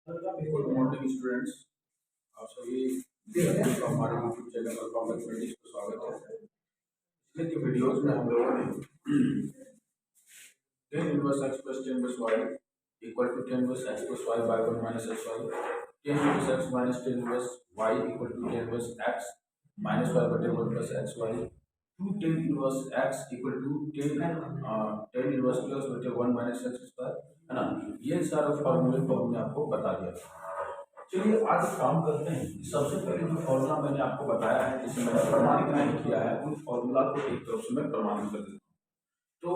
Good morning students. आप सभी को हमारे यूट्यूब चैनल पर कॉम्प्लेक्स मैथमेटिक्स को स्वागत है। पिछले के वीडियोज में हम लोगों ने tan inverse x plus tan inverse y equal to tan inverse x plus y by 1 minus x y, tan inverse x minus tan inverse y equal to tan inverse x minus y बटे 1 plus x y, two tan inverse x equal to tan inverse plus बटे 1 minus x square, है ना। ये सारा फॉर्मूले को हमने आपको बता दिया। चलिए आज काम करते हैं। सबसे पहले जो फॉर्मूला मैंने आपको बताया है, जिसे मैंने प्रमाणित नहीं किया है, उन फॉर्मूला को एक तरफ से मैं प्रमाणित कर देता हूँ। तो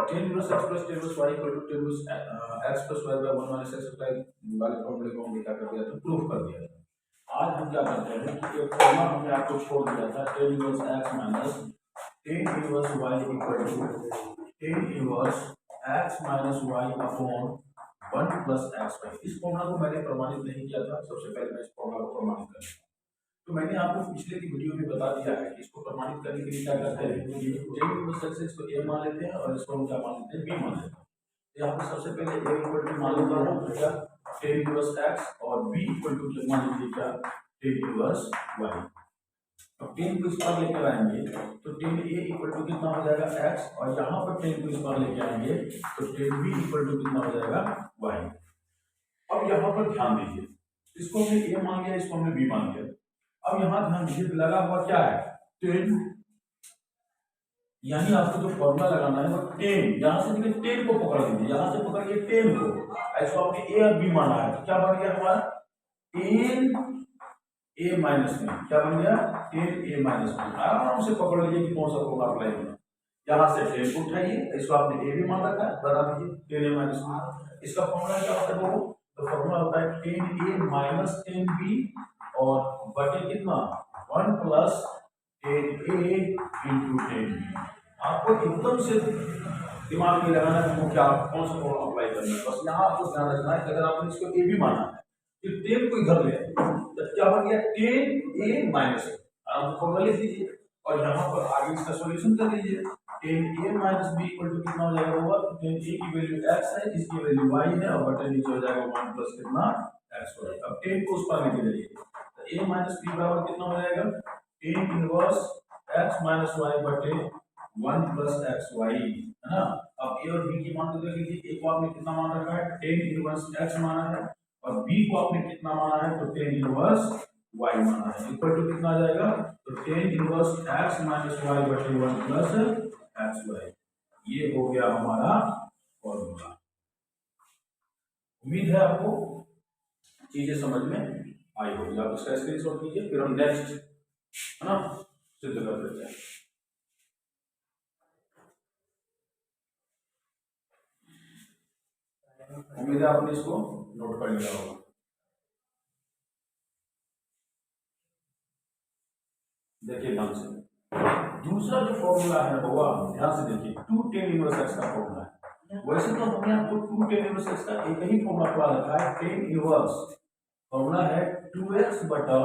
tan इनवर्स x प्लस tan inverse y equal to tan inverse x plus y by 1 minus x square वाले फॉर्मूले को हमने क्या कर दिया था, प्रूव कर दिया था। आज हम क्या करते हैं कि एक फॉर्मूला हमने आपको छोड़ दिया था, tan इनवर्स x माइनस tan inverse y equal to tan inverse x माइनस y upon 1 plus x y. इस फॉर्मूला को मैंने प्रमाणित नहीं किया था। सबसे पहले मैं इस फॉर्मूला को प्रमाणित करूंगा। तो मैंने आपको पिछले की वीडियो में बता दिया है कि इसको प्रमाणित करने के लिए क्या करते हैं कि tan इनवर्स x इसको a मान लेते हैं और इसको हम क्या मान लेते हैं, b मान लेते हैं। तो यहाँ पर सबसे पहले a इक्वल टू मान लेते हैं क्या, tan इनवर्स x, और b इक्वल टू मान लीजिए क्या, tan इनवर्स y। अब tan को इस पर लेकर आएंगे तो tan a इक्वल टू कितना हो जाएगा x, और यहाँ पर tan को इस पर लेके आएंगे तो tan b इक्वल टू कितना हो जाएगा y। अब यहाँ पर ध्यान दीजिए, इसको हमने a मान लिया, इसको हमने b मान लिया। अब यहाँ ध्यान दीजिए, लगा हुआ क्या है, tan, यानी आपको जो फॉर्मूला लगाना है वो tan, यहाँ से देखिए tan को पकड़ लीजिए, यहाँ से पकड़िए tan को, इसको आपने a और b माना है तो क्या बन गया हमारा tan a माइनस में, क्या बन गया tan a माइनस में। आराम से पकड़ लीजिए कि कौन सा फॉर्मूला अप्लाई होना। यहाँ से tan को उठाइए, इसको आपने a भी मान रखा है, बता दीजिए tan a माइनस में। इसका फॉर्मूला क्या होता है, तो फॉर्मूला होता है tan a minus tan b और बटे कितना 1 plus tan a into tan b। आपको एकदम से दिमाग में लगाना है वो क्या, कौन सा फॉर्मूला अप्लाई करना है। बस यहाँ आपको ध्यान रखना है कि अगर आपने इसको a भी माना है तो tan को इधर ले आए तो क्या बन गया tan a माइनस। आप फॉर्मूला लिख दीजिए और यहाँ पर आगे इसका सॉल्यूशन कर लीजिए। tan a माइनस b इक्वल टू कितना हो जाएगा, होगा tan a की वैल्यू x है, इसकी वैल्यू y है, और बटे नीचे हो जाएगा 1 प्लस कितना x हो जाएगा। अब tan को उस पर लेके जाइए तो a माइनस b बराबर कितना हो जाएगा tan इनवर्स x माइनस y बटे 1 प्लस xy, है ना। अब a और b की मान को देख लीजिए, a को आपने कितना मान रखा है tan इनवर्स x माना है, और b को आपने कितना माना है तो tan इनवर्स y माना है, इक्वल टू कितना आ जाएगा तो tan इनवर्स x माइनस y बटे 1 प्लस xy। ये हो गया हमारा फॉर्मूला। उम्मीद है आपको चीजें समझ में आई होगी। आप इसका स्क्रीनशॉट लीजिए, फिर हम नेक्स्ट, है ना, सिद्ध कर देते हैं। उम्मीद है आपने इसको नोट कर लिया होगा। देखिए ध्यान से, दूसरा जो फॉर्मूला है ना बउआ, ध्यान से देखिए, 2 tan इनवर्स x का फॉर्मूला है। वैसे तो हमने आपको 2 tan इनवर्स x का एक ही फॉर्मूला पढ़ा रखा है, tan इनवर्स फॉर्मूला है 2x बटा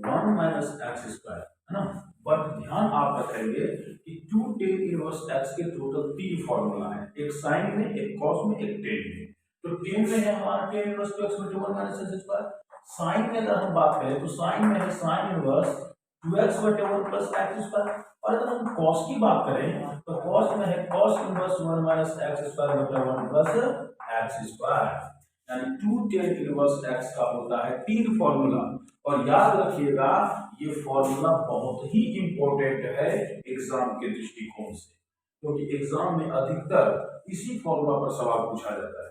1 माइनस x स्क्वायर, है ना। बट ध्यान आप रखेंगे कि 2 tan इनवर्स x के टोटल 3 फॉर्मूला है, एक साइन में, एक कॉस में, एक टेन में। तो टेन में है हमारा tan इनवर्स 2x बटे 1 माइनस x स्क्वायर। साइन में अगर हम बात करें तो साइन में है साइन इनवर्स 2x बटे 1 प्लस x स्क्वायर। और अगर हम cos की बात करें तो cos में है cos inverse 1 minus x square बटे 1 प्लस x स्क्वायर। यानी 2 tan इनवर्स x का होता है 3 फॉर्मूला। और याद रखिएगा ये फॉर्मूला बहुत ही इंपॉर्टेंट है एग्जाम के दृष्टिकोण से, क्योंकि एग्जाम में अधिकतर इसी फॉर्मूला पर सवाल पूछा जाता है।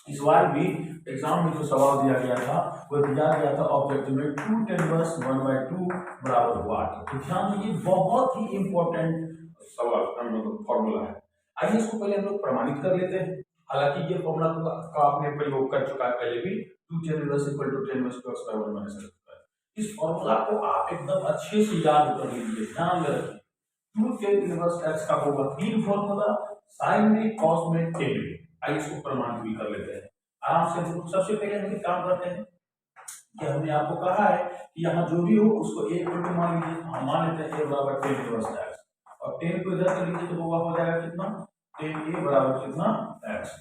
इस बार भी एग्जाम में जो सवाल दिया गया था वो दिया गया था ऑब्जेक्टिव में 2 tan इनवर्स 1/2 बराबर व्हाट। तो ध्यान दीजिए, बहुत ही इंपॉर्टेंट सवाल मतलब फॉर्मूला है। आइए इसको पहले हम लोग प्रमाणित कर लेते हैं। हालांकि ये फॉर्मूला का आपने प्रयोग कर चुका है पहले भी, 2 tan inverse equal to tan inverse 2x by 1 minus x square. इस फॉर्मूला को आप एकदम अच्छे से याद कर लीजिए, ध्यान में रखिए। 2 tan इनवर्स x का होगा 3 फॉर्मूला, साइन में, कॉस में, टेन में। आइए इसको प्रमाणित भी कर लेते हैं आराम से। सबसे पहले हम काम करते हैं कि हमने आपको कहा है कि यहाँ जो भी हो उसको a इक्वल टू मान लीजिए, हम मान लेते हैं a बराबर tan इनवर्स x, और tan को इधर कर लीजिए तो होगा हो जाएगा कितना tan a बराबर कितना x।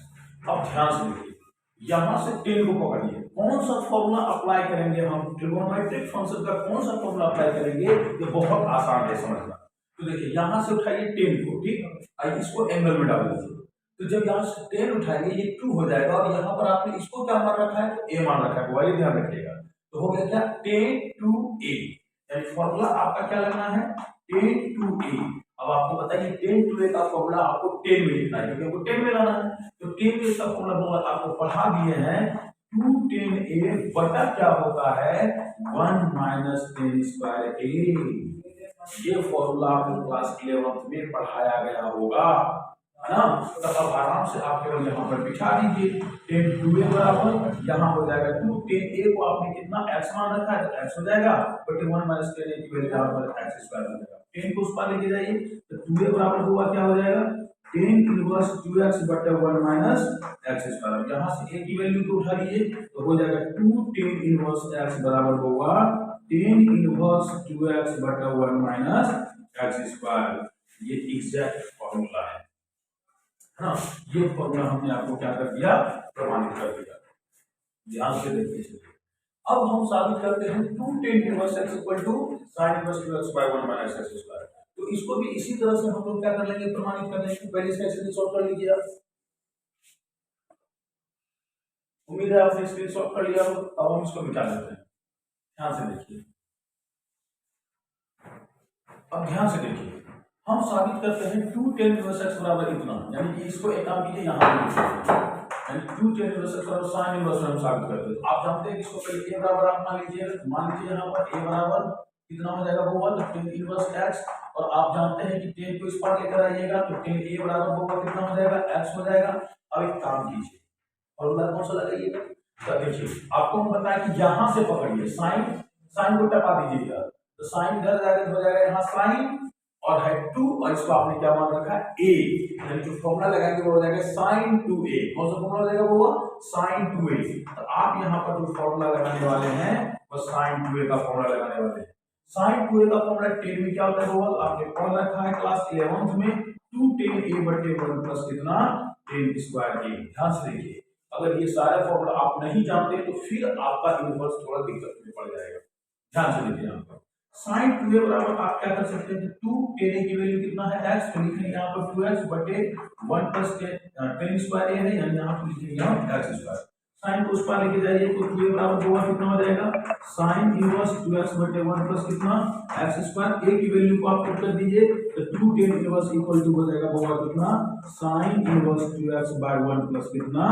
अब ध्यान से देखिए, यहाँ से tan को पकड़िए, कौन सा फॉर्मूला अप्लाई करेंगे हम, ट्रिगोनोमेट्रिक फंक्शन का कौन सा फॉर्मूला अप्लाई करेंगे, ये बहुत आसान है समझना। तो देखिए यहां से उठाइए 10 को, ठीक, और इसको एंगल में डाल दीजिए। तो जब यहाँ से 10 उठाएंगे ये 2 हो जाएगा, और यहाँ पर आपने इसको क्या मान रखा है, तो a मान रखा है, वही ध्यान रखिएगा। तो हो गया क्या, 10 to a, यानी फॉर्मूला आपका क्या लगना है, 10 to a। अब आपको बताइए 10 to a का फॉर्मूला आपको 10 में लिखना है, क्योंकि आपको 10 में लाना है। तो 10 में इसका फॉर्मूला आपको पढ़ा दिए हैं, 210a बटा क्या होता है, 1 माइनस 10 स्क्वायर a। ये फॉर्मूला आपको क्लास 11th में पढ़ाया गया होगा, है ना। तो अब आराम से आप केवल यहाँ पर बिठा दीजिए, 10 2a बराबर यहाँ हो जाएगा 2, 10a को आपने कितना x मान रखा है, तो x हो जाएगा, बटे 1 माइनस 10a की वैल्यू यहाँ पर x स्क्वायर हो जाएगा। 10 को उस पार लेके जाइए, तो 2a बराबर होगा क्या हो जाएगा, 10 इनवर्स 2x बटे 1 माइनस x स्क्वायर। यहाँ से a की वैल्यू को उठा लीजिए, तो हो जाएगा 2 10 इनवर्स x बराबर होगा 10 इनवर्स 2x बटा 1 माइनस x स्क्वायर। ये एग्जैक्ट फॉर्मूला है ना। ये फॉर्मूला हमने आपको क्या कर दिया, प्रमाणित कर दिया। ध्यान से देखिए, अब हम साबित करते हैं 2 10 inverse x equal to sin inverse 2x by 1 minus x square. तो इसको भी इसी तरह से हम लोग क्या कर लेंगे, प्रमाणित कर लेंगे। पहले इसका स्क्रीनशॉट कर लीजिए आप, उम्मीद है आपने स्क्रीनशॉट कर लिया हो। अब हम इसको मिटा लेते हैं, ध्यान से देखिए। अब ध्यान से देखिए, हम साबित करते हैं 2 10 इनवर्स x बराबर इतना, यानी कि इसको एक काम कीजिए यहाँ पे लिख दीजिए, यानी 2 10 इनवर्स x बराबर sin इनवर्स हम साबित करते हैं। आप जानते हैं कि इसको पहले a बराबर आप मान लीजिए, मान लीजिए यहाँ पर a बराबर कितना हो जाएगा, वो 10 इनवर्स x, और आप जानते हैं कि 10 को इस पार लेकर आइएगा, तो 10 a बराबर होगा कितना हो जाएगा, x हो जाएगा। अब एक काम कीजिए, फॉर्मूला कौन सा लगाइएगा, तो देखिए आपको हम बताया कि यहाँ से पकड़िए, साइन को टपा दीजिएगा, तो साइन इधर जाकर हो जाएगा यहाँ साइन, और है 2, और इसको आपने क्या मान रखा है, a, यानी जो फॉर्मूला लगाएंगे वो हो जाएगा sin 2a। कौन सा फॉर्मूला लगेगा, वो sin 2a। तो आप यहाँ पर जो फॉर्मूला लगाने वाले हैं वो sin 2a का फॉर्मूला लगाने वाले हैं। sin 2a का फॉर्मूला 10 में क्या होता है, वो आपने पढ़ रखा है क्लास 11th में, 2 10a बटे 1 प्लस कितना, 10 स्क्वायर a। ध्यान से देखिए, अगर ये सारा फॉर्मूला आप नहीं जानते तो फिर आपका इनवर्स थोड़ा दिक्कत में पड़ जाएगा। ध्यान से देखिए, यहाँ पर sin 2a बराबर आप क्या कर सकते हैं, 2 10 की वैल्यू कितना है x, तो लिखेंगे यहाँ पर 2x बटे 1 प्लस 10 स्क्वायर a है, यानी यहाँ पर लिखेंगे हम x स्क्वायर। sin को उस पार लेके जाइए, तो 2a बराबर होगा कितना हो जाएगा, sin इनवर्स 2x बटे 1 प्लस कितना, x स्क्वायर। a की वैल्यू को आप पुट कर दीजिए, तो 2 10 इनवर्स इक्वल टू हो जाएगा होगा कितना, sin inverse 2x by 1 plus कितना,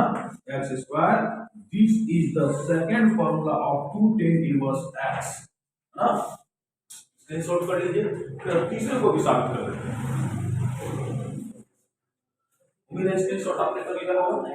x square. This is the second formula of 2 10 inverse x, ना। स्क्रीनशॉट कर लीजिए, फिर तीसरे को भी साबित कर देते हैं। उम्मीद है स्क्रीनशॉट आपने कर लिया होगा,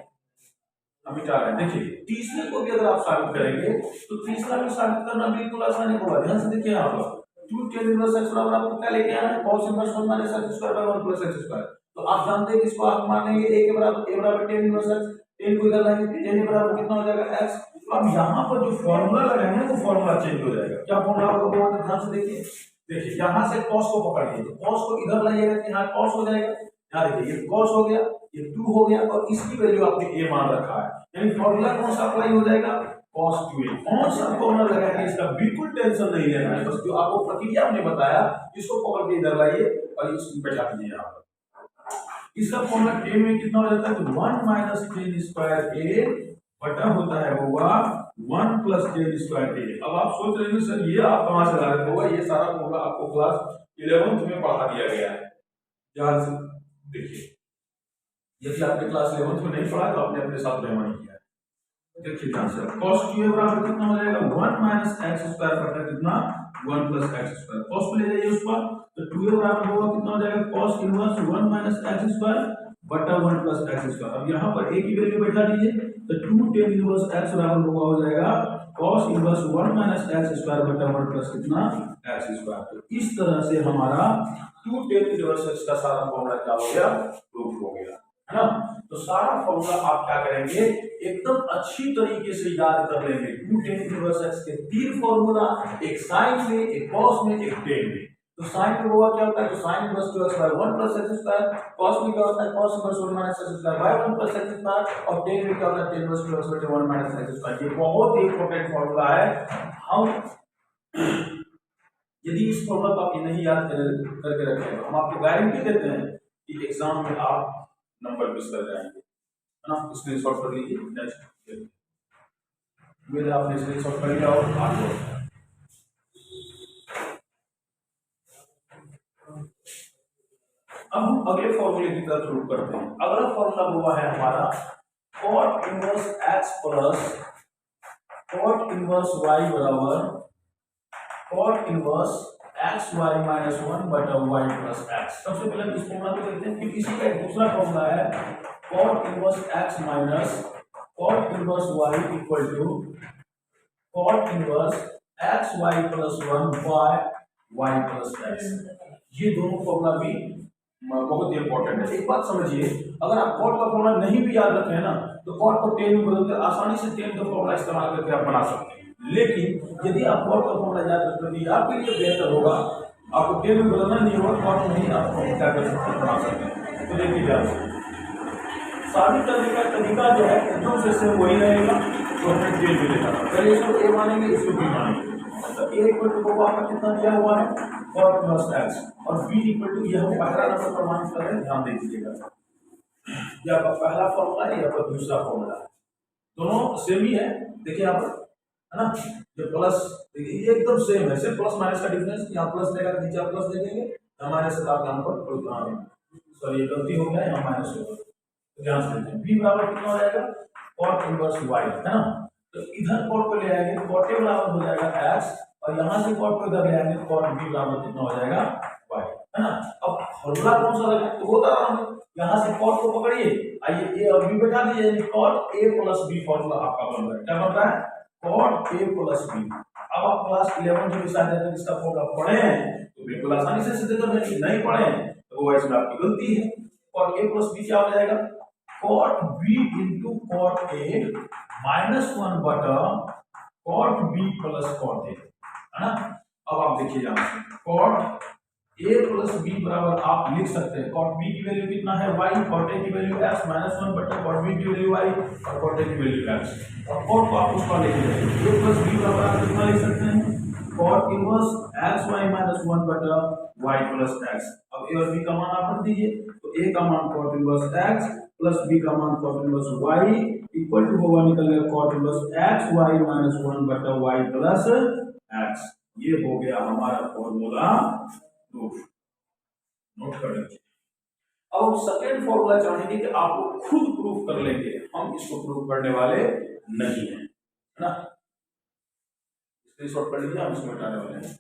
हम मिटा रहे हैं। देखिए तीसरे को भी अगर आप साबित करेंगे तो तीसरा भी साबित करना बिल्कुल आसान होगा। ध्यान से देखिए, यहाँ पर 2 10 इनवर्स x बराबर आपको क्या लेके आना है, cos inverse 1 minus x square by 1 plus x square. तो आप जानते हैं कि इसको आप मान लेंगे a के बराबर, a बराबर 10 इनवर्स x, 10 को इधर लाएंगे, 10 के बराबर कितना हो जाएगा x। तो अब यहाँ पर जो फॉर्मूला लगाएंगे वो फॉर्मूला चेंज हो जाएगा। क्या फॉर्मूला होगा, वो ध्यान से देखिए। देखिए यहाँ से cos को पकड़िए, तो cos को इधर लाइएगा कि यहाँ cos हो जाएगा। यहाँ देखिए ये cos हो गया, ये 2 हो गया, और इसकी वैल्यू आपने a मान रखा है, यानी फॉर्मूला कौन सा अप्लाई हो जाएगा, cos 2a। कौन सा फॉर्मूला लगाएंगे इसका बिल्कुल टेंशन नहीं लेना है, बस जो आपको प्रक्रिया हमने बताया इसको पकड़ के इधर लाइए और इसको बैठा दीजिए यहाँ पर। इसका फॉर्मूला a में कितना हो जाता है, तो 1 माइनस 10 स्क्वायर a बटा होता है होगा 1 प्लस 10 स्क्वायर a। अब आप सोच रहे हैं सर ये आप कहां से ला रहे होगा, ये सारा फॉर्मूला आपको क्लास 11th में पढ़ा दिया गया है। ध्यान से देखिए, यदि आपने क्लास 11th में नहीं पढ़ा तो आपने अपने साथ बेईमानी किया है। देखिए ध्यान से, cos 2a बराबर कितना हो जाएगा, 1 माइनस x स्क्वायर बटा कितना, 1 प्लस x स्क्वायर। cos को ले जाइए उस पर, तो 2a बराबर होगा कितना हो जाएगा, cos inverse 1 minus x square बटा 1 प्लस x स्क्वायर। अब यहाँ पर a की वैल्यू बैठा दीजिए, तो 2 10 इनवर्स x बराबर होगा हो जाएगा cos inverse 1 minus x square बटा 1 प्लस कितना, x स्क्वायर। तो इस तरह से हमारा 2 10 इनवर्स x का सारा फॉर्मूला क्या हो गया, प्रूफ हो गया, है ना। तो सारा फॉर्मूला आप क्या करेंगे, एकदम अच्छी तरीके से याद कर लेंगे। 2 10 इनवर्स x के 3 फॉर्मूला, एक साइन में, एक cos में, एक tan में। तो साइन में वो क्या होता है, तो sine inverse 2x by 1 plus x square, cos में क्या होता है, cos inverse 1 minus x square by 1 plus x square, और tan में क्या होता है, tan इनवर्स 2x बटे 1 माइनस x स्क्वायर। ये बहुत ही इंपॉर्टेंट फार्मूला है। हम यदि इस फॉर्मूला को आप नहीं याद करके रखें तो हम आपको गारंटी देते हैं कि एग्जाम में आप नंबर मिस कर जाएंगे, है ना। स्क्रीनशॉट कर लीजिए। नेक्स्ट मेरे आपने स्क्रीनशॉट कर लिया और आगे अब हम अगले फॉर्मूले की तरफ शुरू करते हैं। अगला फॉर्मूला हुआ है हमारा cot inverse x plus cot inverse y बराबर cot inverse x y minus 1 बटा y प्लस एक्स। सबसे पहले इस फॉर्मूला को देखते हैं, फिर इसी का एक दूसरा फॉर्मूला है cot इनवर्स x माइनस cot inverse y equal to cot inverse x y plus 1 by y plus x. ये दोनों फॉर्मूला भी बहुत ही इंपॉर्टेंट है। एक बात समझिए, अगर आप कॉट का फॉर्मूला नहीं भी याद रखे हैं ना, तो कॉट को टेन में बदलकर आसानी से टेन का फॉर्मूला इस्तेमाल करके आप बना सकते हैं। लेकिन यदि आप कॉट का फॉर्मूला याद रखते हैं तो आपके लिए बेहतर होगा, आपको टेन में बदलना नहीं होगा, कॉट में ही आप क्या कर सकते हैं, बना सकते हैं। तो देखिए ध्यान से, साबित करने का तरीका जो है एकदम से सेम वही रहेगा तो हमें टेन मिलेगा। पहले इसको ए मानेंगे, इसको बी मानेंगे। तो ए इक्वल टू को आपका कितना दिया हुआ है, cot प्लस एक्स, और बी इक्वल टू यह पहला नंबर प्रमाणित कर रहे हैं, ध्यान दीजिएगा। यह आपका पहला फॉर्मूला है, यह आपका दूसरा फॉर्मूला है, दोनों सेम ही है। देखिए यहाँ पर, है ना, ये प्लस, देखिए ये एकदम सेम है, सिर्फ प्लस माइनस का डिफरेंस, यहाँ प्लस देगा नीचे आप प्लस देंगे, हमारे से आप यहाँ पर सॉरी गलती हो गया, यहाँ माइनस होगा, तो ध्यान से देखिए। बी बराबर कितना हो जाएगा, cot इनवर्स y, है ना। तो इधर cot को ले आएंगे, cot ए बराबर हो जाएगा x, और यहाँ से cot को इधर ले आएंगे, cot b बराबर कितना हो जाएगा y, है ना। अब फॉर्मूला कौन सा लगा, तो वो आराम है, यहाँ से cot को पकड़िए, आइए a और b बैठा दीजिए, यानी cot a plus b formula आपका बन रहा है। क्या बन रहा है, cot a प्लस b। अब आप क्लास 11 जो विषय है इसका फॉर्मूला पढ़े हैं तो बिल्कुल आसानी से सिद्ध कर देंगे, नहीं पढ़े तो वो इसमें आपकी गलती है। cot a प्लस b क्या हो जाएगा, cot b into cot a minus 1 बटा cot b plus cot a, है ना। अब आप देखिए यहाँ से cot a प्लस b बराबर आप लिख सकते हैं, cot b की वैल्यू कितना है y, cot a की वैल्यू x माइनस 1 बटा cot b की वैल्यू y और cot a की वैल्यू x, और cot को आप उसका लिख लीजिए। a प्लस b बराबर आप कितना लिख सकते हैं, cot inverse x y minus 1 बटा y प्लस x। अब a और b का मान आप रख दीजिए, तो a का मान cot इनवर्स x प्लस b का मान cot inverse y equal to होगा निकल गया cot inverse x y minus 1 बटा y प्लस x। ये हो गया हमारा फॉर्मूला प्रूफ, नोट कर लीजिए। अब हम सेकेंड फॉर्मूला चाहेंगे कि आप लोग खुद प्रूफ कर लेंगे, हम इसको प्रूफ करने वाले नहीं हैं, है ना। स्क्रीनशॉट कर लीजिए, हम इसको हटाने वाले हैं।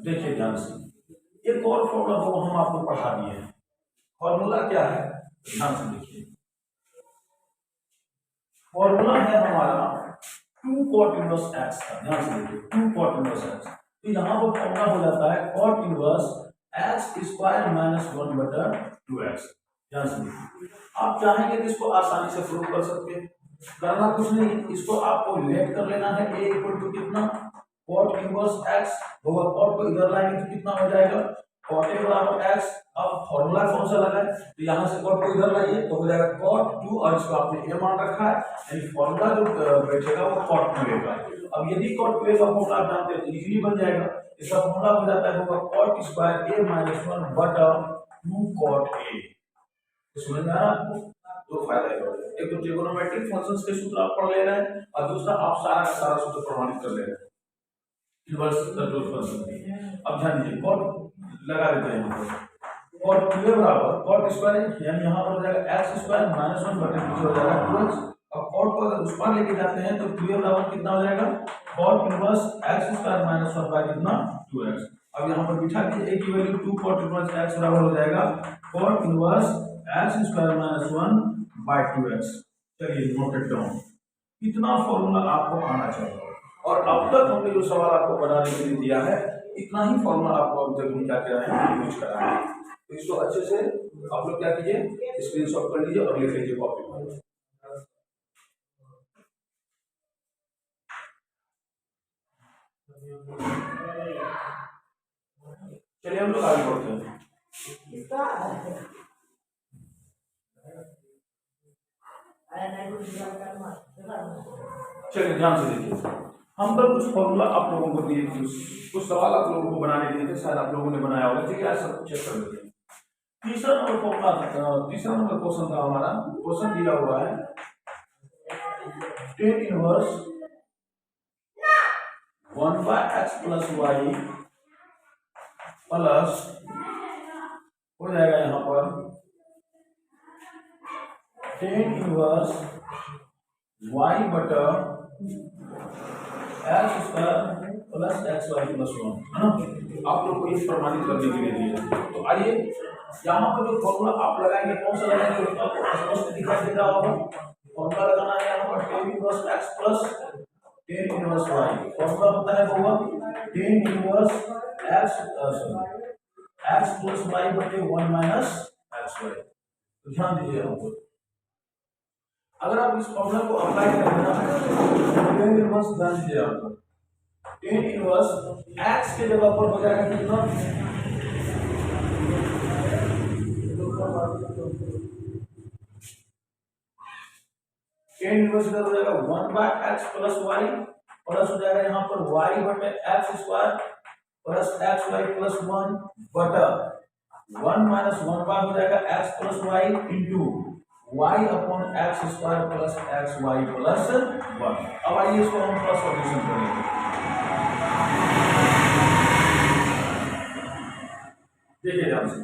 देखिए ध्यान से, एक और फॉर्मूला वो हम आपको पढ़ा दिए हैं। फॉर्मूला क्या है, ध्यान से देखिए, फॉर्मूला है हमारा 2 cot इनवर्स x का। ध्यान से देखिए 2 cot इनवर्स x, तो यहाँ पर फॉर्मूला हो जाता है cot inverse x square minus 1 बटा 2x। ध्यान से देखिए, आप चाहेंगे तो इसको आसानी से प्रूव कर सकते हैं, करना कुछ नहीं, इसको आपको लेट कर लेना है, a इक्वल टू कितना cot इनवर्स x होगा, cot को इधर लाएंगे तो कितना हो जाएगा cot a बराबर x। अब फॉर्मूला कौन सा लगा है, तो यहाँ से cot को इधर लाइए तो हो जाएगा cot 2, और इसको आपने a मान रखा है, यानी फॉर्मूला जो बैठेगा वो cot 2a का। अब यदि cot 2a का फॉर्मूला आप जानते हैं तो इजीली बन जाएगा, इसका फॉर्मूला हो जाता है होगा cot स्क्वायर a माइनस 1 बटा 2 cot a। समझ में आ रहा है आपको, दो फायदा है, एक तो ट्रिगोनोमेट्रिक फंक्शंस के सूत्र आप पढ़ ले रहे हैं, और दूसरा आप सारा का सारा सूत्र प्रमाणित कर ले रहे हैं इनवर्स कंट्रोल फंक्शन। अब ध्यान दीजिए, cot लगा देते हैं, cot 2a बराबर cot स्क्वायर, यानी यहाँ पर हो जाएगा x स्क्वायर माइनस 1 बटे पीछे हो जाएगा 2x। अब cot को अगर उस पर लेके जाते हैं तो 2a बराबर कितना हो जाएगा cot inverse x square minus 1 by कितना 2x। अब यहाँ पर बिठा दीजिए a की वैल्यू 2 cot इनवर्स x बराबर हो जाएगा cot inverse x square minus 1 by 2x। चलिए नोट इट डाउन, इतना फॉर्मूला आपको आना चाहिए, और अब तक हमने जो सवाल आपको बनाने के लिए दिया है इतना ही फॉर्मूला आपको अब तक हम क्या करा है, यूज करा है। तो इसको अच्छे से आप लोग क्या कीजिए, स्क्रीनशॉट कर लीजिए और लिख लीजिए कॉपी पर। चलिए हम लोग आगे बढ़ते हैं। चलिए ध्यान से देखिए, हम कल कुछ फॉर्मूला आप लोगों को दिए थे, कुछ सवाल आप लोगों को बनाने दिए थे, शायद आप लोगों ने बनाया होगा। ठीक है, आज सब चेक कर लेते हैं। तीसरा नंबर फॉर्मूला तीसरा नंबर क्वेश्चन था हमारा। क्वेश्चन दिया हुआ है tan inverse 1/x plus y plus हो जाएगा यहाँ पर tan इनवर्स y बटा x square plus x y plus 1, है ना। आप लोग को ये प्रमाणित करने के लिए दिया। तो आइए यहाँ पर जो फॉर्मूला आप लगाएंगे कौन सा लगाएंगे, तो आपको स्पष्ट दिखाई दे रहा होगा। फॉर्मूला लगाना है यहाँ पर tan इनवर्स x प्लस tan इनवर्स y। फॉर्मूला होता है होगा tan inverse x plus y बटे 1 माइनस एक्स वाई। तो ध्यान दीजिए यहाँ पर, अगर आप इस फॉर्मूला को अप्लाई करेंगे ना, tan इनवर्स ध्यान दीजिए यहाँ पर, tan इनवर्स x के जगह पर हो जाएगा कितना, tan इनवर्स इधर हो जाएगा 1/x प्लस y प्लस हो जाएगा यहाँ पर y बटे x square plus x y plus 1 बटा 1 माइनस 1 हो जाएगा x plus y into y upon x square plus x y plus 1। अब आइए इसको हम थोड़ा सॉल्यूशन करेंगे। देखिए ध्यान से,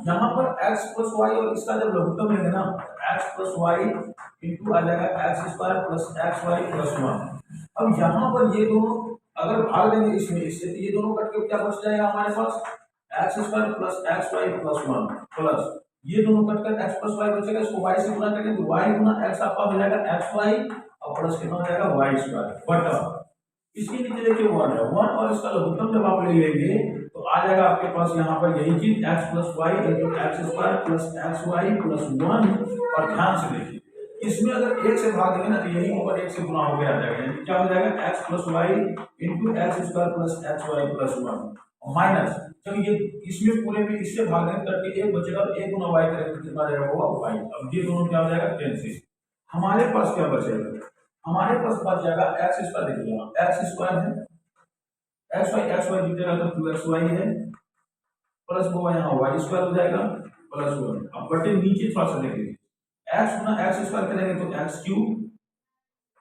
यहाँ पर x प्लस वाई और इसका जब लघुत्तम लेंगे ना, x प्लस वाई इंटू आ जाएगा x square plus x y plus 1। अब यहाँ पर ये दोनों अगर भाग देंगे इसमें इससे, तो ये दोनों कट के क्या बच जाएगा हमारे पास, x square plus x y plus 1 plus ये दोनों कट कर एक्स प्लस वाई बचेगा, इसको वाई से गुणा करेंगे तो वाई गुना एक्स आपका हो जाएगा एक्स वाई और प्लस कितना हो जाएगा वाई स्क्वायर बटा इसके नीचे देखिए 1 है, 1 और इसका लघुत्तम जब आप ले लेंगे तो आ जाएगा आपके पास यहाँ पर यही चीज x plus y into x square plus x y plus 1। और ध्यान से देखिए, इसमें अगर एक से भाग देंगे ना तो यही ऊपर एक से गुणा हो गया आ जाएगा, क्या हो जाएगा x plus y into x square plus x y plus 1 माइनस जब ये इसमें पूरे में इससे भाग देंगे करके एक बचेगा तो एक गुना वाई करेंगे तो कितना जाएगा होगा वाई। अब ये दोनों क्या हो जाएगा कैंसिल, हमारे पास क्या बचेगा, हमारे पास बच जाएगा एक्स स्क्वायर, देखिए एक्स स्क्वायर है एक्स वाई जीतेगा तो 2xy है प्लस वो यहाँ वाई स्क्वायर हो जाएगा प्लस 1। अब बटे नीचे थोड़ा सा देखेंगे, एक्स गुना एक्स स्क्वायर करेंगे तो एक्स क्यूब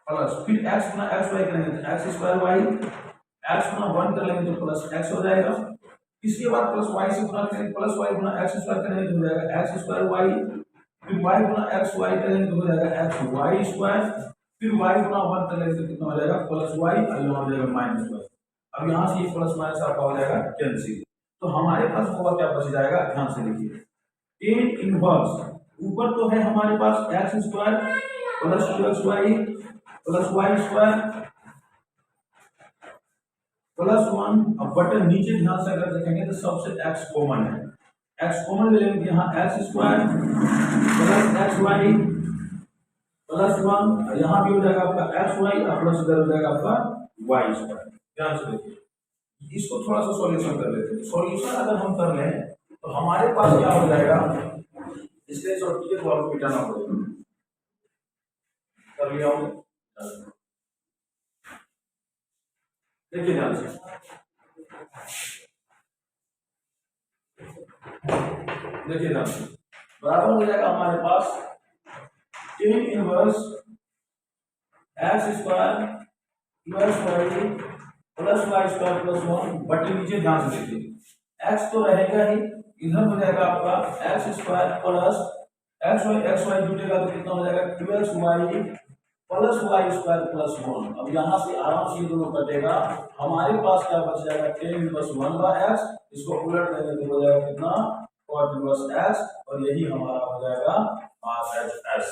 प्लस फिर एक्स गुना एक्स वाई करेंगे तो एक्स स्क्वायर वाई, एक्स गुना 1 कर लेंगे तो प्लस एक्स हो जाएगा। इसके बाद प्लस वाई से गुना करेंगे प्लस वाई गुना एक्स स्क्वायर करेंगे तो हो जाएगा एक्स स्क्वायर वाई, फिर वाई गुना एक्स वाई करेंगे तो हो जाएगा एक्स वाई स्क्वायर, फिर वाई गुना 1 करेंगे तो कितना हो जाएगा प्लस वाई और यहाँ हो जाएगा माइनस वाई। अब यहाँ से ये प्लस माइनस आपका हो जाएगा कैंसिल। तो हमारे पास होगा क्या बच जाएगा, ध्यान से देखिए, tan इनवर्स ऊपर तो है हमारे पास x square plus 2xy plus y square plus 1। अब बटन नीचे ध्यान से अगर देखेंगे तो सबसे x कॉमन है, x कॉमन ले लेंगे यहाँ x square plus x y plus 1 और यहाँ भी हो जाएगा आपका एक्स वाई और प्लस इधर हो जाएगा आपका वाई स्क्वायर। ध्यान से देखिए, इसको थोड़ा सा सॉल्यूशन कर लेते हैं। सॉल्यूशन अगर हम कर लें तो हमारे पास क्या हो जाएगा, इसके शॉर्ट को आपको मिटाना पड़ेगा, कर लिया हूं। देखिए ध्यान से, देखिए ध्यान से, बराबर हो जाएगा हमारे पास tan inverse x square plus y plus y square plus 1 बटे नीचे ध्यान से देखिए x तो रहेगा ही, इधर हो जाएगा आपका x square plus x y जुटेगा तो कितना हो जाएगा 2xy plus y square plus 1। अब यहाँ से आराम से दोनों कटेगा, हमारे पास क्या बच जाएगा tan इनवर्स 1/x, इसको उलट देंगे तो हो जाएगा कितना cot इनवर्स x और यही हमारा हो जाएगा RHS।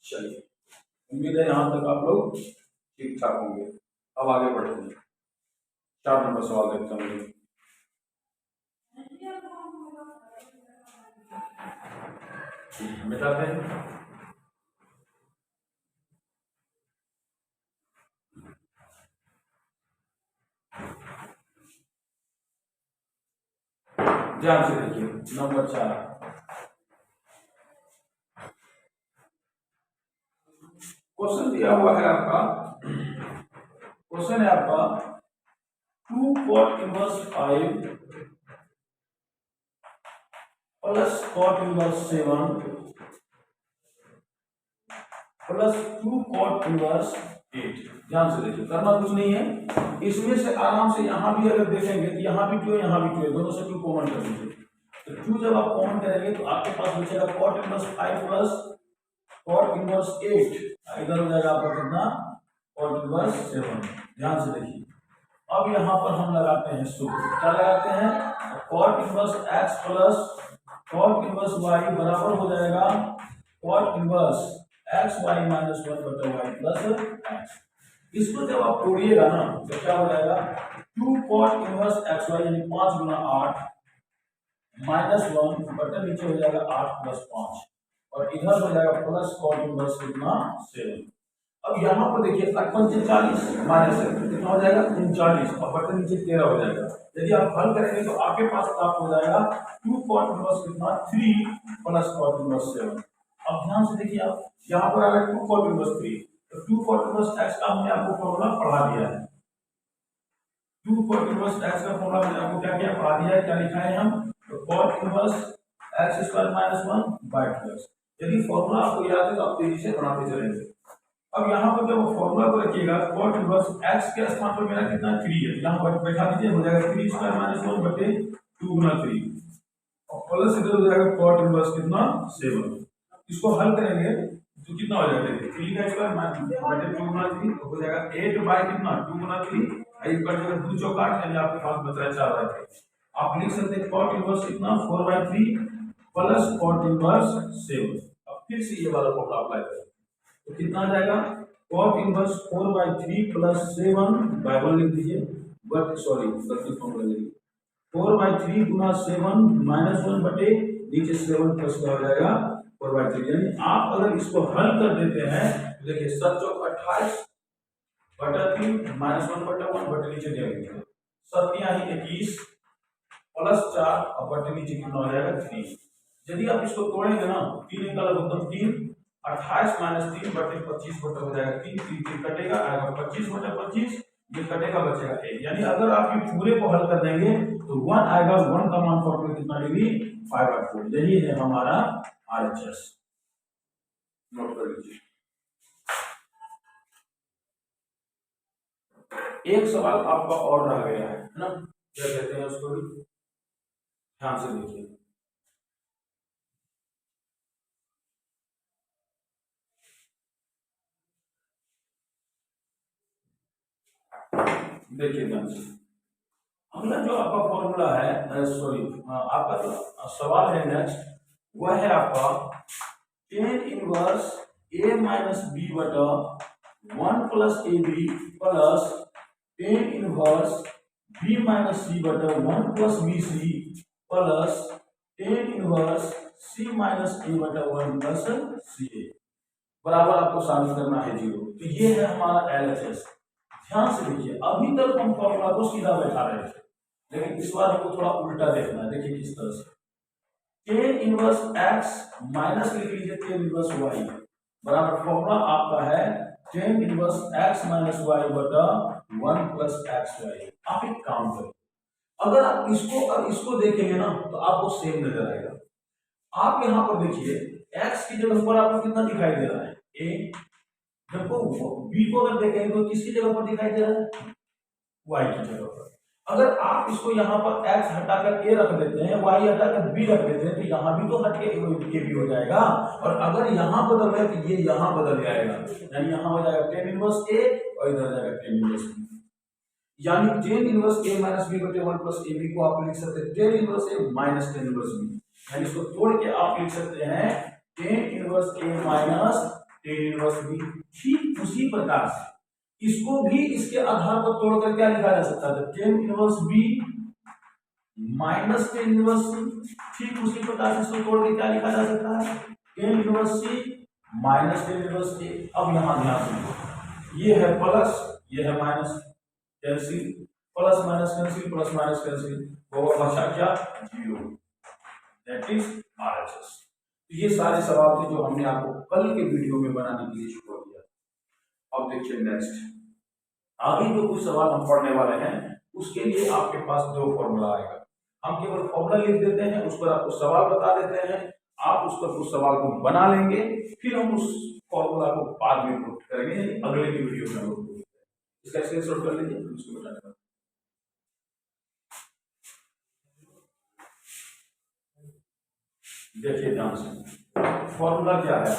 चलिए उम्मीद है यहाँ तक आप लोग ठीक ठाक होंगे। अब आगे बढ़ते हैं, 4 नंबर सवाल देखते हैं। मिटाते हैं, ध्यान से देखिए नंबर 4 क्वेश्चन दिया हुआ है आपका। क्वेश्चन है आपका 2 cot inverse 5 plus cot inverse 7 plus 2 cot inverse 8। ध्यान से देखिए, करना कुछ नहीं है, इसमें से आराम से यहां भी अगर देखेंगे तो यहां भी 2 यहां भी 2 है, दोनों से 2 कॉमन कर दीजिए। तो 2 जब आप कॉमन करेंगे तो आपके पास बचेगा cot inverse 5 plus cot inverse 8, इधर हो जाएगा आपका कितना cot inverse 7। ध्यान से देखिए, अब यहां पर हम लगाते हैं सूत्र, क्या लगाते हैं, cot inverse x plus cot inverse y बराबर हो जाएगा cot inverse x y minus 1 बटा वाई प्लस एक्स। इसको जब आप तोड़िएगा ना तो क्या हो जाएगा 2 cot इनवर्स एक्स वाई यानी 5 गुना 8 माइनस 1 बटा नीचे हो जाएगा 8 प्लस 5 और इधर हो जाएगा प्लस cot इनवर्स कितना 7। अब यहाँ पर देखिए 45 माइनस कितना हो जाएगा 39 और बटा नीचे 13 हो जाएगा। यदि आप हल करेंगे तो आपके पास प्राप्त हो जाएगा 2 cot इनवर्स कितना 3 प्लस cot इनवर्स 7। अब ध्यान से देखिए, आप यहाँ पर आ गया 2 cot इनवर्स 3, तो 2 cot इनवर्स x का हमने आपको फॉर्मूला पढ़ा दिया है। 2 cot इनवर्स x का फॉर्मूला मैंने आपको क्या क्या पढ़ा दिया है, क्या लिखा है हम, तो cot inverse x square minus 1 by 2x। यदि फॉर्मूला आपको याद है तो आप तेजी से बनाते चलेंगे। अब यहाँ पर जब फॉर्मूला को रखिएगा cot इनवर्स x के स्थान पर मेरा कितना 3 है, यहाँ पर बैठा दीजिए, हो जाएगा 3 स्क्वायर माइनस 1 बटे 2 गुना 3 और प्लस इधर हो जाएगा cot इनवर्स कितना 7। इसको हल करेंगे तो कितना हो जाएगा, 3 का स्क्वायर माइनस बटे 2 गुना 3 तो हो जाएगा 8 बाय कितना 2 गुना 3, एक कर देगा 2 चौक 8 यानी आपके पास बच रहा है 4 बाय 3। आप लिख सकते हैं cot इनवर्स कितना 4 बाय 3 प्लस cot इनवर्स 7। अब फिर से ये वाला फॉर्मूला अप्लाई करें तो कितना आ जाएगा cot inverse 4 by 3 plus 7 by 1 लिख दीजिए, बट सॉरी गलती फॉर्मूला लिखिए 4 बाय 3 गुना 7 माइनस 1 बटे नीचे 7 प्लस का हो जाएगा 4 बाय 3। यानी आप अगर इसको हल कर देते हैं तो देखिए 7 चौक 28 बटा 3 माइनस 1 बटा 1 बटे नीचे दे देंगे 7 ही 21 प्लस 4 और बटे नीचे कितना हो जाएगा 3। यदि आप इसको तोड़ेंगे ना 3 का मतलब 3 28 माइनस 3 बटे 25 बटा हो जाएगा 3 3 कटेगा आएगा 25 बटे 25, ये कटेगा बचेगा 1। यानी अगर आप ये पूरे को हल कर देंगे तो 1 आएगा, 1 का मान फॉर्मूला कितना डिग्री 5/4। यही है हमारा RHS, नोट कर लीजिए। एक सवाल आपका और रह गया है ना, क्या कहते हैं उसको भी ध्यान से देखिए। देखिए ध्यान से, अगला जो आपका फॉर्मूला है, सॉरी आपका जो सवाल है नेक्स्ट, वह है आपका tan inverse a minus B बटा 1 plus A B plus tan inverse b minus C बटा 1 plus B C plus tan inverse c minus a बटा 1 प्लस सी ए बराबर आपको साबित करना है 0। तो ये है हमारा LHS। ध्यान से देखिए, अभी तक हम फॉर्मूला को सीधा बैठा रहे थे, लेकिन इस बार हमको थोड़ा उल्टा देखना है। देखिए किस तरह से, tan इनवर्स x माइनस लिख लीजिए tan इनवर्स y बराबर फॉर्मूला आपका है tan इनवर्स x माइनस y बटा 1 प्लस एक्स वाई। आप एक काम करें, अगर आप इसको और इसको देखेंगे ना तो आपको सेम नजर आएगा। आप यहाँ पर देखिए x की जगह पर आपको कितना दिखाई दे रहा है a, देखो b को अगर देखेंगे तो किसकी जगह पर दिखाई दे रहा है y की जगह पर। अगर आप इसको यहाँ पर x हटाकर a रख देते हैं, y हटाकर b रख देते हैं तो यहाँ भी तो हट के a भी हो जाएगा, और अगर यहाँ बदल रहे तो ये यहाँ बदल जाएगा, यानी यहाँ हो जाएगा tan इनवर्स a और इधर जाएगा tan इनवर्स b। यानी tan इनवर्स a माइनस b बटे 1 प्लस ab को आप लिख सकते हैं tan inverse a minus tan inverse b, यानी इसको तोड़ के आप लिख सकते हैं tan inverse a minus tan inverse b। ठीक उसी प्रकार से इसको भी इसके आधार पर तोड़कर क्या लिखा जा सकता है, tan inverse b minus tan inverse c। ठीक उसी प्रकार से इसको तोड़ के क्या लिखा जा सकता है, tan inverse c minus tan inverse a। अब यहां ध्यान दीजिए, ये है प्लस ये है minus, tan c plus minus cancel, होगा बचा क्या, 0, दैट इज RHS। तो ये सारे सवाल थे जो हमने आपको कल के वीडियो में बनाने के लिए छोड़ दिया। अब देखिए नेक्स्ट, आगे जो कुछ सवाल हम पढ़ने वाले हैं उसके लिए आपके पास दो फॉर्मूला आएगा। हम केवल फॉर्मूला लिख देते हैं, उस पर आपको सवाल बता देते हैं, आप उस पर उस सवाल को बना लेंगे, फिर हम उस फॉर्मूला को बाद में पुट करेंगे, अगले की वीडियो में हम इसका स्क्रीनशॉट कर लीजिए, उसको बताने का। देखिए ध्यान से, फॉर्मूला क्या है,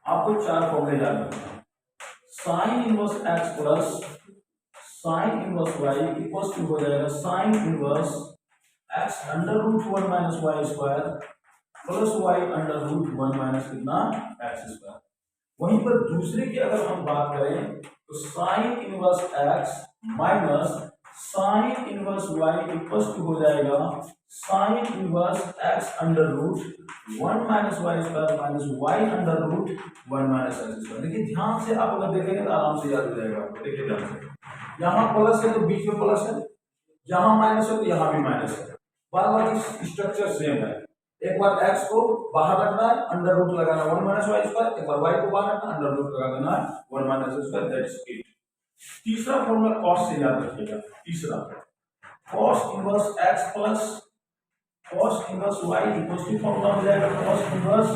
आपको 4 फॉर्मूले याद रखना है। Sine inverse x plus sine inverse y equal to हो जाएगा sine inverse x under root 1 minus y square plus y under root 1 minus कितना x स्क्वायर। वहीं पर दूसरे की अगर हम बात करें तो sine inverse x minus sine inverse y equal to हो जाएगा sine inverse x under root 1 minus y square minus y under root 1 minus x square. देखिए ध्यान से, आप अगर देखेंगे तो आराम से याद हो जाएगा आपको। देखिए ध्यान से, यहाँ प्लस है तो बीच में प्लस है, यहाँ माइनस है तो यहाँ भी माइनस है, बार बार स्ट्रक्चर सेम है। एक बार x को बाहर रखना है, अंडर रूट लगाना 1 माइनस वाई स्क्वायर, एक बार y को बाहर रखना, अंडर रूट लगा देना 1 minus x square, that's it. तीसरा फॉर्मूला कॉस से याद रखिएगा। तीसरा cos inverse x plus cos inverse y equal to formula हो जाएगा cos inverse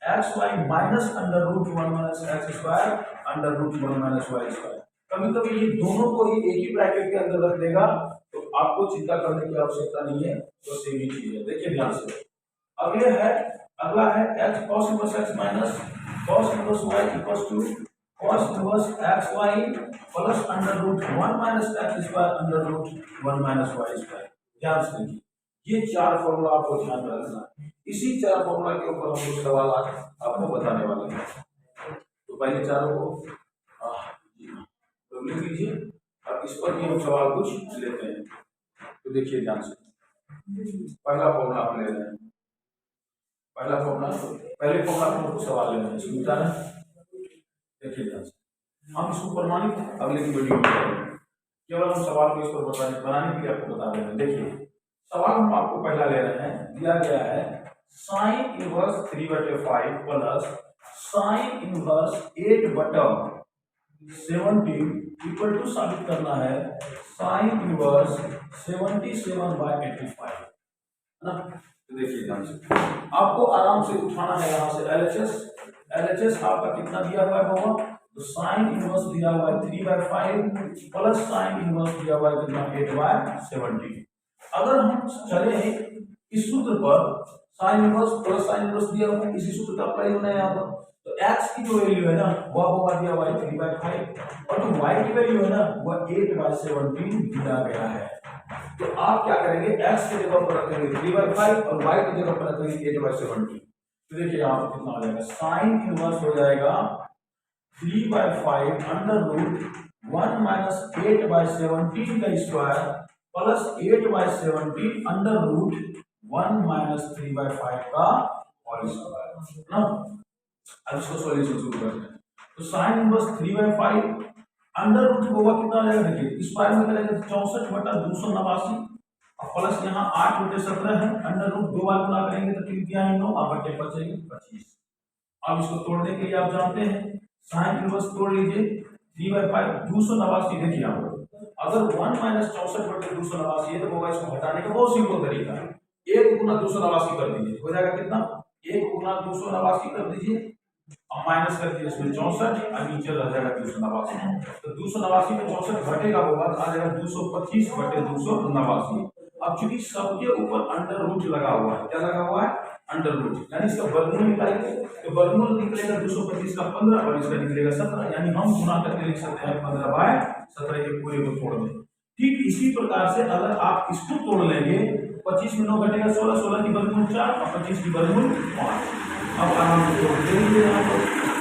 xy minus under root 1 minus x square under root 1 minus y square. कभी कभी ये दोनों को ही एक ही ब्रैकेट के अंदर रख देगा तो आपको चिंता करने की आवश्यकता नहीं है, तो सेम ही चीज है। देखिए ध्यान से, अगला है x cos इनवर्स x माइनस cos inverse y equal to cos inverse xy plus under root 1 minus x square under root 1 minus y square. ध्यान से देखिए, ये 4 फॉर्मूला आपको ध्यान में रखना है। इसी 4 फॉर्मूला के ऊपर हम कुछ सवाल आज आपको बताने वाले हैं। तो पहले चारों को लिख लीजिए और इस पर भी हम सवाल कुछ लेते हैं। तो देखिए ध्यान से, पहला फॉर्मूला हम ले रहे हैं। पहले फॉर्मूला पर कुछ सवाल ले रहे हैं, इसको बता रहे हैं। देखिए ध्यान से, हम इसको प्रमाणित अगले की वीडियो में करेंगे, केवल हम सवाल को इस पर बनाने के लिए आपको बता रहे हैं। देखिए सवाल हम आपको पहला ले रहे हैं, दिया गया है sine inverse 3/5 plus sine inverse 8/17 equal to साबित करना है साइन इनवर्स 77/85 है ना। तो देखिए ध्यान से, आपको आराम से उठाना है यहाँ से LHS आपका कितना दिया हुआ होगा, तो साइन इनवर्स दिया हुआ है 3/5 प्लस साइन इनवर्स दिया हुआ है कितना 8/17। अगर हम चले इस सूत्र पर, sine inverse plus sine inverse दिया हुआ है, इसी सूत्र का अप्लाई होना है यहाँ पर। तो x की जो वैल्यू है ना वह होगा दिया हुआ है 3/5 और जो y की वैल्यू है ना वह 8/17 दिया गया है। तो आप क्या करेंगे, x की जगह पर रखेंगे 3/5 और y की जगह पर रखेंगे 8/17। तो देखिए यहाँ पर कितना हो जाएगा, साइन इनवर्स हो जाएगा 3/5 अंडर रूट 1 माइनस 8/17 का square plus 8/17 under root 1 minus 3/5 का होल स्क्वायर ना। अब इसको सॉल्यूशन शुरू करते हैं। तो साइन इनवर्स 3/5 अंडर रूट होगा कितना आ जाएगा, देखिए स्क्वायर में करेंगे 64/289 और प्लस यहाँ 8/17 है, अंडर रूट 2 बार गुना करेंगे तो 3×9 और बटे बचेंगे 25। अब इसको तोड़ने के लिए आप जानते हैं साइन इनवर्स तोड़ लीजिए 3/5 289। देखिए यहाँ अगर 1 माइनस 64/289 है तो होगा, इसको हटाने का बहुत सिंपल तरीका है, 1 गुना 289 कर दीजिए, हो जाएगा कितना 1 गुना 289 कर दीजिए और माइनस कर दीजिए इसमें 64 और नीचे रह जाएगा 289। तो 289 में 64 घटेगा होगा तो आ जाएगा 225/289। अब चूंकि सबके ऊपर अंडर रूट लगा हुआ है, क्या लगा हुआ है अंडर रूट, यानी इसका वर्गमूल निकालेंगे तो वर्गमूल निकलेगा 225 का 15 और इसका निकलेगा 17, यानी हम गुना करके लिख सकते हैं 15/17, ये पूरे को तोड़ दें। ठीक इसी प्रकार से अगर आप इसको तोड़ लेंगे 25 में 9 घटेगा 16, 16 की वर्गमूल 4 और 25 की वर्गमूल 5। अब आराम से तोड़ देंगे, यहाँ पर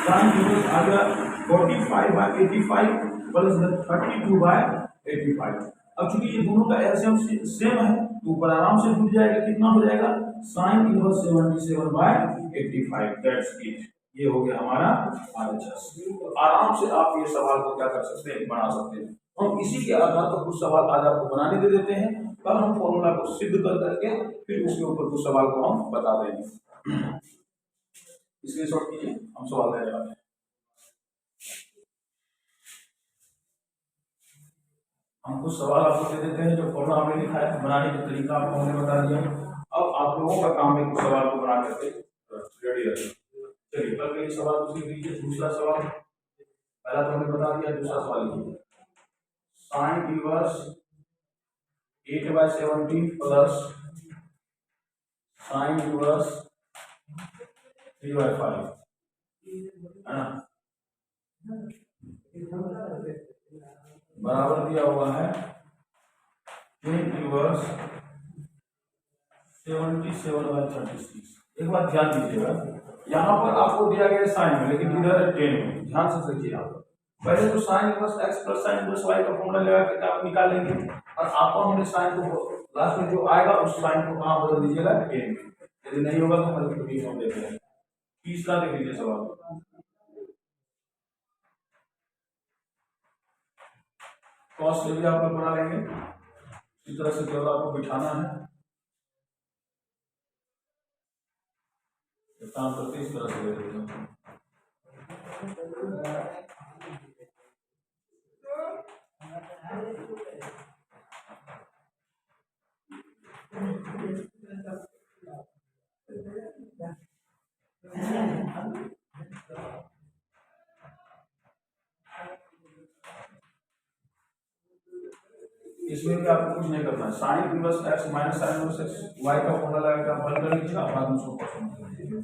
साइन इनवर्स आ गया 45/85 प्लस 32/85। अब चूंकि ये दोनों का एलसीएम सेम है तो ऊपर आराम से जुड़ जाएगा, कितना हो जाएगा साइन इनवर्स 77/85, दैट्स इट। ये हो गया हमारा RHS। तो आराम से आप ये सवाल को क्या कर सकते हैं, बना सकते हैं। हम इसी के आधार पर कुछ सवाल आज आपको बनाने दे देते हैं, कल हम फॉर्मूला को सिद्ध कर करके फिर उसके ऊपर कुछ सवाल को हम बता देंगे। इसलिए शॉर्ट कीजिए, हम सवाल देने वाले हैं। हम कुछ सवाल आपको दे देते हैं, जो फॉर्मूला हमने लिखा है, बनाने का तरीका आपको हमने बता दिया। अब आप लोगों का काम है कुछ सवाल को बना करके रेडी रखें। चलिए कल के सवाल को सीख लीजिए। दूसरा सवाल, पहला तो हमने बता दिया, दूसरा सवाल लिखिए। Sign inverse 8/17 plus sine inverse 3/5 है ना, बराबर दिया हुआ है tan इनवर्स 77/36। एक बात ध्यान दीजिएगा, यहाँ पर आपको दिया गया साइन में, लेकिन इधर है टेन में। ध्यान से समझिए, यहाँ पर पहले तो sine inverse x plus sine inverse y का फॉर्मूला लगा के आप निकालेंगे, और आपको हमने साइन को लास्ट में जो आएगा उस साइन को कहाँ बदल दीजिएगा, टेन में। यदि नहीं होगा तो मल्टीप्लिकेशन हम देख लेंगे। तीसरा देख लीजिए सवाल, कॉस ले आप लोग बना लेंगे। इस तरह से केवल आपको बिठाना है, काम करते इस तरह से ले लेते हैं। इसमें भी आपको कुछ नहीं करना है। Sine inverse x minus sine inverse x y का फॉर्मूला लगा के आप हल कर लीजिएगा, बाद में उसको पसंद कर लीजिएगा।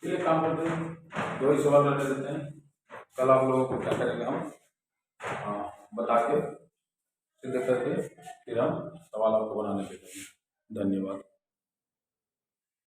ये काम करते हैं, दो ही सवाल रख देते हैं। कल आप लोगों को क्या करेंगे, हम बता के सिद्ध करके फिर हम सवाल आपको बनाने देते हैं। धन्यवाद।